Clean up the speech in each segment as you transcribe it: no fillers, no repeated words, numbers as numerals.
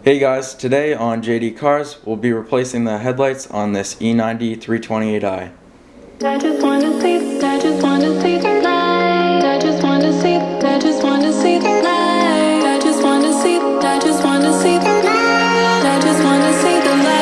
Hey guys, today on JD Cars, we'll be replacing the headlights on this E90 328i. I just wanna see the light. I just wanna see the light. I just wanna see the light. I just wanna see the light. I just wanna see the light.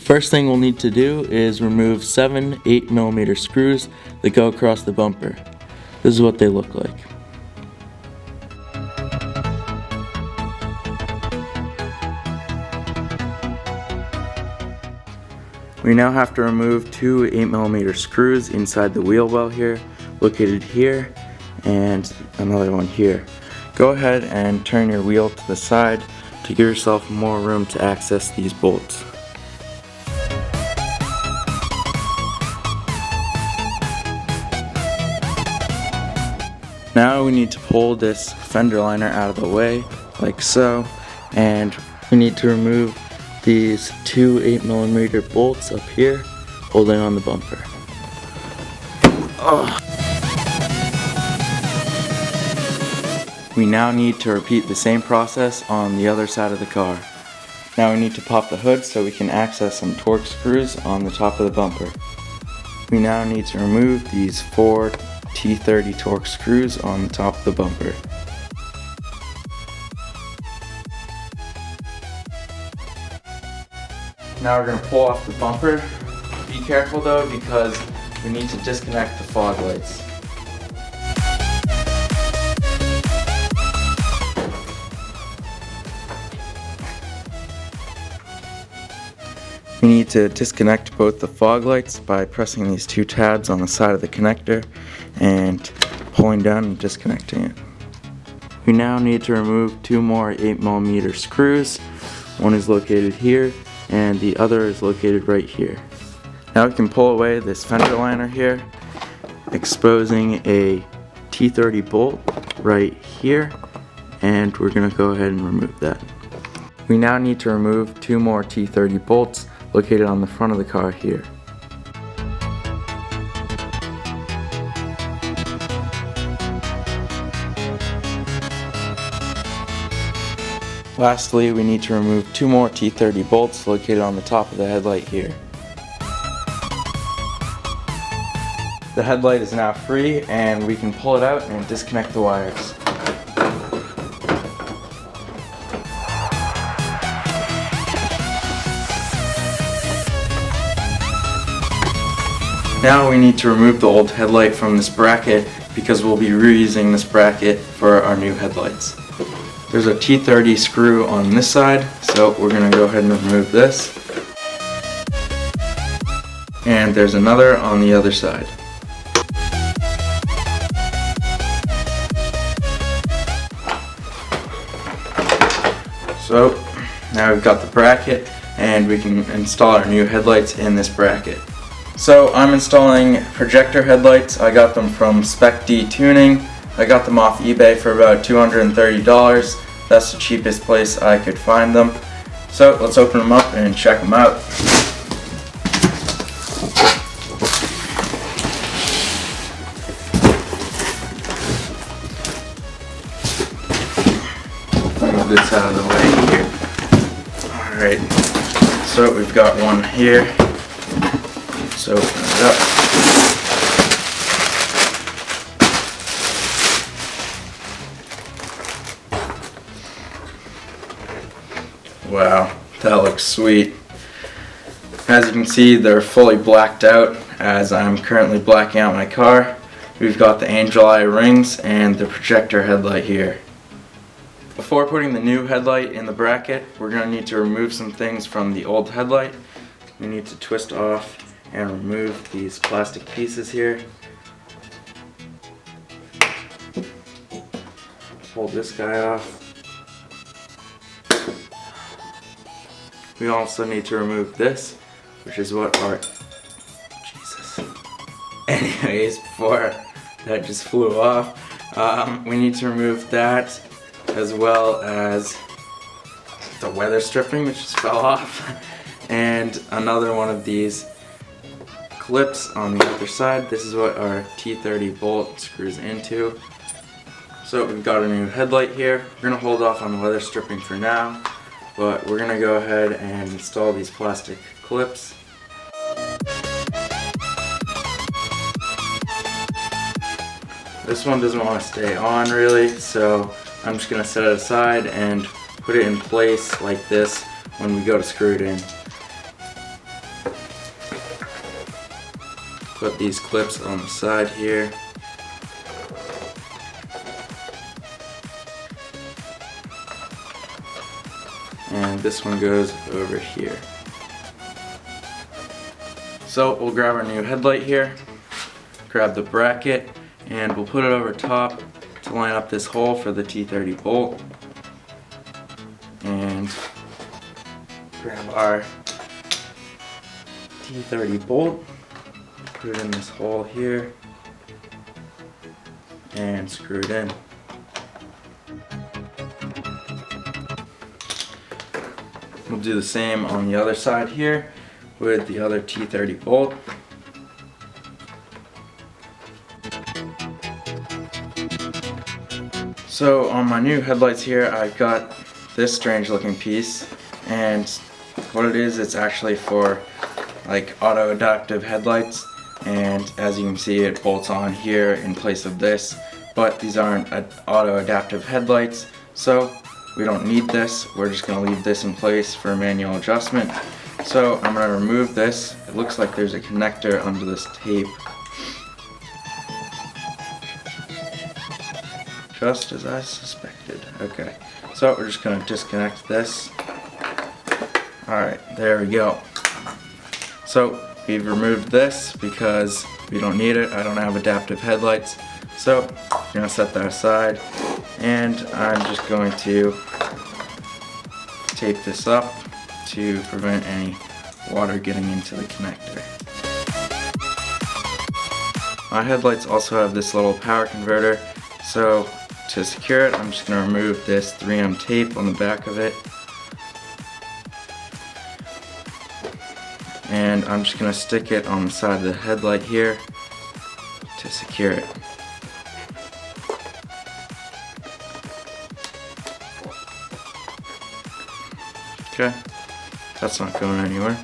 First thing we'll need to do is remove 7 8mm screws that go across the bumper. This is what they look like. We now have to remove 2 8mm screws inside the wheel well here, located here, and another one here. Go ahead and turn your wheel to the side to give yourself more room to access these bolts. Now we need to pull this fender liner out of the way, like so, and we need to remove these 2 8mm bolts up here, holding on the bumper. We now need to repeat the same process on the other side of the car. Now we need to pop the hood so we can access some torque screws on the top of the bumper. We now need to remove these 4 T30 torque screws on the top of the bumper. Now we're going to pull off the bumper. Be careful though, because we need to disconnect the fog lights. We need to disconnect both the fog lights by pressing these 2 tabs on the side of the connector and pulling down and disconnecting it. We now need to remove 2 more 8mm screws. One is located here and the other is located right here. Now we can pull away this fender liner here, exposing a T30 bolt right here, and we're going to go ahead and remove that. We now need to remove 2 more T30 bolts located on the front of the car here. Lastly, we need to remove 2 more T30 bolts located on the top of the headlight here. The headlight is now free and we can pull it out and disconnect the wires. Now we need to remove the old headlight from this bracket because we'll be reusing this bracket for our new headlights. There's a T30 screw on this side, so we're going to go ahead and remove this. And there's another on the other side. So now we've got the bracket and we can install our new headlights in this bracket. So I'm installing projector headlights. I got them from spec-d tuning. I got them off eBay for about $230. That's the cheapest place I could find them. So let's open them up and check them out. Move this out of the way here. Alright, so we've got one here. Let's open it up. Wow, that looks sweet. As you can see, they're fully blacked out as I'm currently blacking out my car. We've got the angel eye rings and the projector headlight here. Before putting the new headlight in the bracket, we're going to need to remove some things from the old headlight. We need to twist off and remove these plastic pieces here. Pull this guy off. We also need to remove this, which is what our... Jesus. Anyways, before that just flew off, we need to remove that, as well as the weather stripping which just fell off, and another one of these clips on the other side. This is what our T30 bolt screws into. So we've got a new headlight here. We're going to hold off on the weather stripping for now, but we're going to go ahead and install these plastic clips. This one doesn't want to stay on really, so I'm just going to set it aside and put it in place like this when we go to screw it in. Put these clips on the side here. And this one goes over here. So we'll grab our new headlight here, grab the bracket, and we'll put it over top to line up this hole for the T30 bolt. And grab our T30 bolt, put it in this hole here, and screw it in. We'll do the same on the other side here with the other T30 bolt. So on my new headlights here, I've got this strange looking piece, and what it is, it's actually for like auto adaptive headlights, and as you can see it bolts on here in place of this, but these aren't auto adaptive headlights, so we don't need this. We're just going to leave this in place for manual adjustment. So I'm going to remove this. It looks like there's a connector under this tape. Just as I suspected. Okay, so we're just going to disconnect this. Alright, there we go. So we've removed this because we don't need it. I don't have adaptive headlights. So we're going to set that aside. And I'm just going to tape this up to prevent any water getting into the connector. My headlights also have this little power converter, so to secure it I'm just going to remove this 3M tape on the back of it, and I'm just going to stick it on the side of the headlight here to secure it. Okay, that's not going anywhere.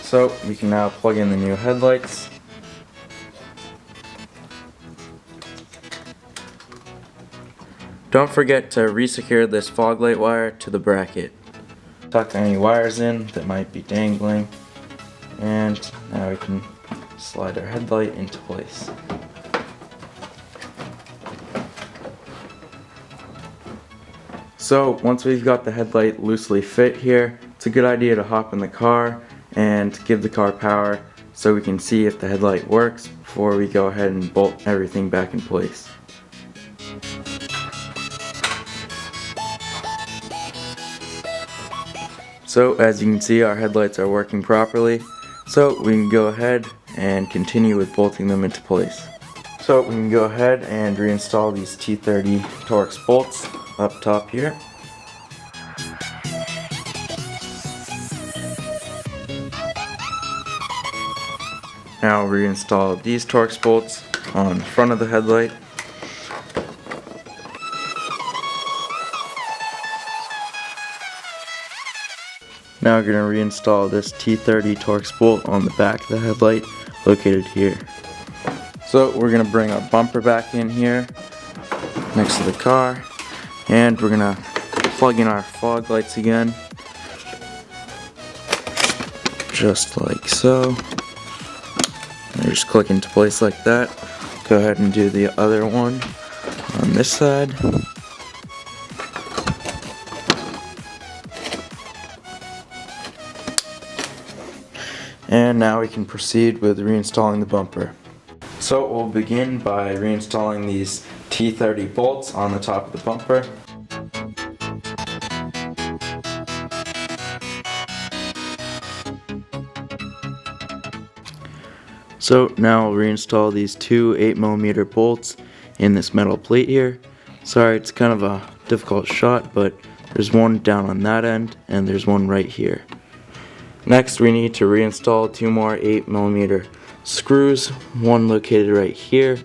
So we can now plug in the new headlights. Don't forget to resecure this fog light wire to the bracket. Tuck any wires in that might be dangling, and now we can slide our headlight into place. So once we've got the headlight loosely fit here, it's a good idea to hop in the car and give the car power so we can see if the headlight works before we go ahead and bolt everything back in place. So as you can see, our headlights are working properly, so we can go ahead and continue with bolting them into place. So we can go ahead and reinstall these T30 Torx bolts up top here. Now reinstall these Torx bolts on the front of the headlight. Now we're going to reinstall this T30 Torx bolt on the back of the headlight located here. So we're going to bring our bumper back in here next to the car, and we're going to plug in our fog lights again, just like so. They just click into place like that. Go ahead and do the other one on this side. And now we can proceed with reinstalling the bumper. So we'll begin by reinstalling these T30 bolts on the top of the bumper. So now I'll reinstall these two 8mm bolts in this metal plate here. Sorry, it's kind of a difficult shot, but There's one down on that end, and there's one right here. Next, we need to reinstall 2 more 8mm screws, one located right here,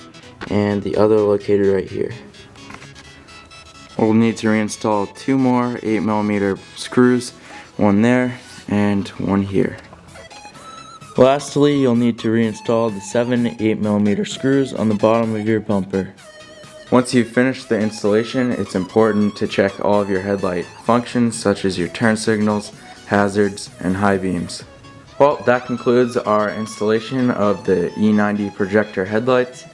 and the other located right here. We'll need to reinstall 2 more 8mm screws, one there, and one here. Lastly, you'll need to reinstall the 7 8mm screws on the bottom of your bumper. Once you've finished the installation, it's important to check all of your headlight functions such as your turn signals, hazards, and high beams. Well, that concludes our installation of the E90 projector headlights.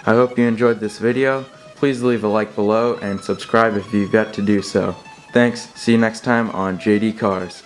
I hope you enjoyed this video. Please leave a like below and subscribe if you've yet to do so. Thanks, see you next time on JD Cars.